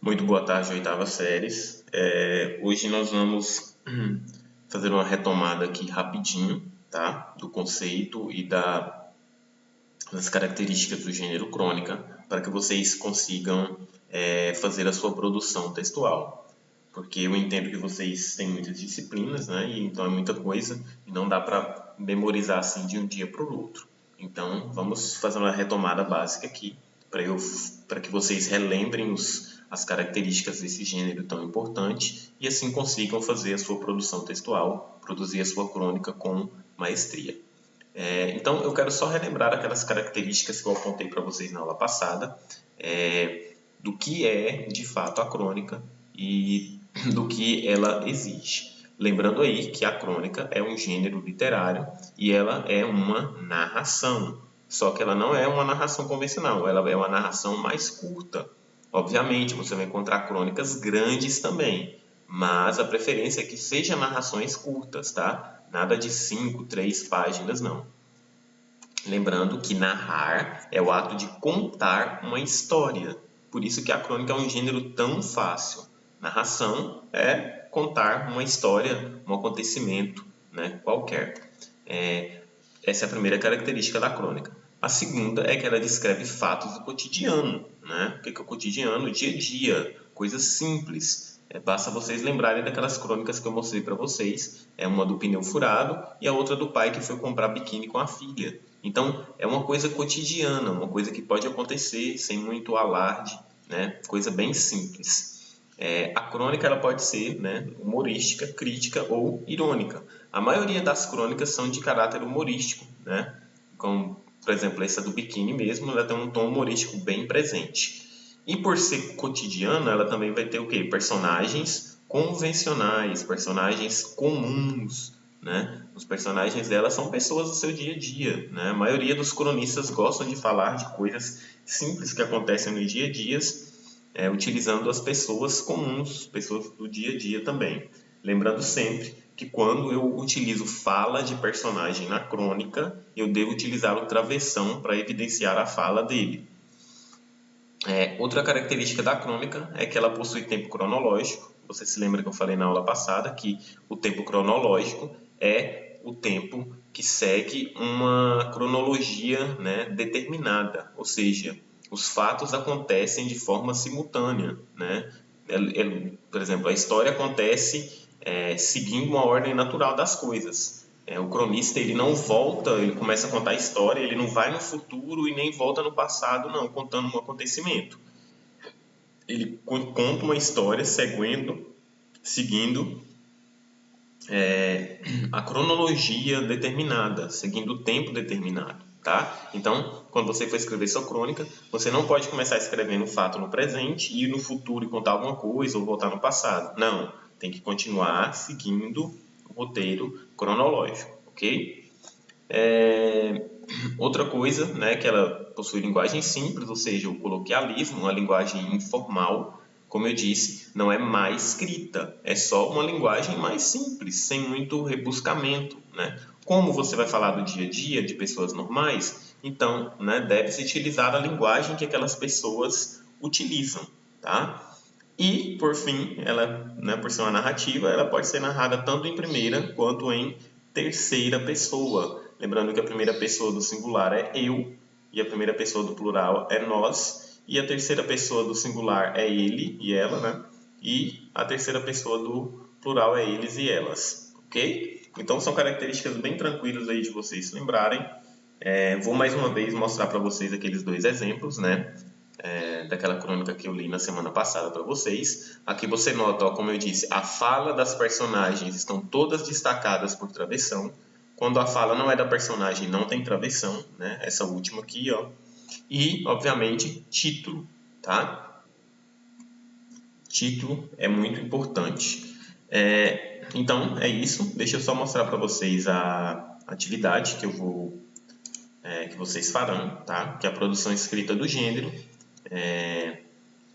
Muito boa tarde, oitava séries. Hoje nós vamos fazer uma retomada aqui rapidinho, tá? Do conceito e das características do gênero crônica, para que vocês consigam fazer a sua produção textual. Porque eu entendo que vocês têm muitas disciplinas, né? E então é muita coisa e não dá para memorizar assim de um dia para o outro. Então vamos fazer uma retomada básica aqui para que vocês relembrem as características desse gênero tão importante e assim consigam fazer a sua produção textual, produzir a sua crônica com maestria. Então eu quero só relembrar aquelas características que eu apontei para vocês na aula passada, do que é de fato a crônica e do que ela exige. Lembrando aí que a crônica é um gênero literário e ela é uma narração, só que ela não é uma narração convencional, ela é uma narração mais curta. Obviamente, você vai encontrar crônicas grandes também, mas a preferência é que sejam narrações curtas, tá? Nada de 5, 3 páginas, não. Lembrando que narrar é o ato de contar uma história. Por isso que a crônica é um gênero tão fácil. Narração é contar uma história, um acontecimento, né, qualquer. Essa é a primeira característica da crônica. A segunda é que ela descreve fatos do cotidiano, né? O que é o cotidiano? O dia a dia, coisas simples. Basta vocês lembrarem daquelas crônicas que eu mostrei para vocês. Uma do pneu furado e a outra do pai que foi comprar biquíni com a filha. Então, é uma coisa cotidiana, uma coisa que pode acontecer sem muito alarde, né? Coisa bem simples. A crônica ela pode ser, né, humorística, crítica ou irônica. A maioria das crônicas são de caráter humorístico, né? Como, por exemplo, essa do biquíni mesmo, ela tem um tom humorístico bem presente. E por ser cotidiana, ela também vai ter o quê? Personagens convencionais, personagens comuns, né? Os personagens dela são pessoas do seu dia a dia, né? A maioria dos cronistas gostam de falar de coisas simples que acontecem no dia a dia, utilizando as pessoas comuns, pessoas do dia a dia também. Lembrando sempre que quando eu utilizo fala de personagem na crônica, eu devo utilizar o travessão para evidenciar a fala dele. Outra característica da crônica é que ela possui tempo cronológico. Você se lembra que eu falei na aula passada que o tempo cronológico é o tempo que segue uma cronologia, né, determinada, ou seja, os fatos acontecem de forma simultânea, né? Por exemplo, a história acontece seguindo uma ordem natural das coisas. O cronista ele não volta, ele começa a contar a história, ele não vai no futuro e nem volta no passado, não, contando um acontecimento. Ele conta uma história seguindo a cronologia determinada, seguindo o tempo determinado, tá? Então, quando você for escrever sua crônica, você não pode começar escrevendo o fato no presente e ir no futuro e contar alguma coisa ou voltar no passado. Não, tem que continuar seguindo o roteiro cronológico, ok? Outra coisa, né, que ela possui linguagem simples, ou seja, o coloquialismo, uma linguagem informal, como eu disse, não é mais escrita, é só uma linguagem mais simples, sem muito rebuscamento, né? Como você vai falar do dia a dia de pessoas normais, então, né, deve-se utilizar a linguagem que aquelas pessoas utilizam, tá? E, por fim, ela, né, por ser uma narrativa, ela pode ser narrada tanto em primeira quanto em terceira pessoa. Lembrando que a primeira pessoa do singular é eu, e a primeira pessoa do plural é nós, e a terceira pessoa do singular é ele e ela, né? E a terceira pessoa do plural é eles e elas, ok? Então são características bem tranquilas aí de vocês se lembrarem. Vou mais uma vez mostrar para vocês aqueles dois exemplos, né? Daquela crônica que eu li na semana passada para vocês. Aqui você nota, ó, como eu disse, a fala das personagens estão todas destacadas por travessão. Quando a fala não é da personagem, não tem travessão, né? Essa última aqui, ó. E, obviamente, título, tá? Título é muito importante. Então, é isso. Deixa eu só mostrar para vocês a atividade que vocês farão, tá? Que é a produção escrita do gênero.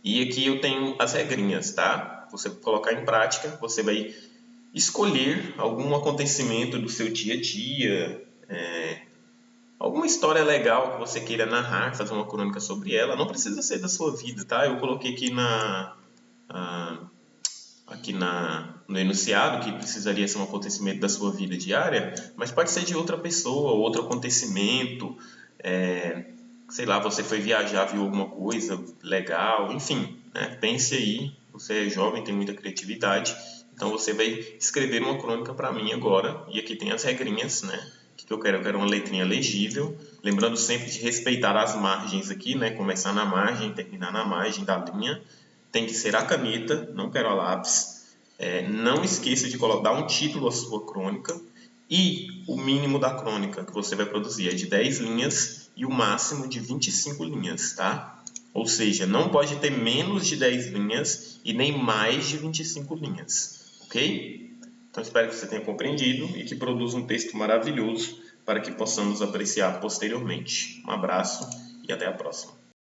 E aqui eu tenho as regrinhas, tá? Você colocar em prática, você vai escolher algum acontecimento do seu dia a dia, alguma história legal que você queira narrar, fazer uma crônica sobre ela. Não precisa ser da sua vida, tá? Eu coloquei aqui aqui no enunciado, que precisaria ser um acontecimento da sua vida diária, mas pode ser de outra pessoa, outro acontecimento, sei lá, você foi viajar, viu alguma coisa legal, enfim, né? Pense aí, você é jovem, tem muita criatividade, então você vai escrever uma crônica para mim agora, e aqui tem as regrinhas, né? O que eu quero? Eu quero uma letrinha legível, lembrando sempre de respeitar as margens aqui, né? Começar na margem, terminar na margem da linha, tem que ser a caneta, não quero a lápis. Não esqueça de dar um título à sua crônica, e o mínimo da crônica que você vai produzir é de 10 linhas e o máximo de 25 linhas, tá? Ou seja, não pode ter menos de 10 linhas e nem mais de 25 linhas, ok? Então espero que você tenha compreendido e que produza um texto maravilhoso para que possamos apreciar posteriormente. Um abraço e até a próxima.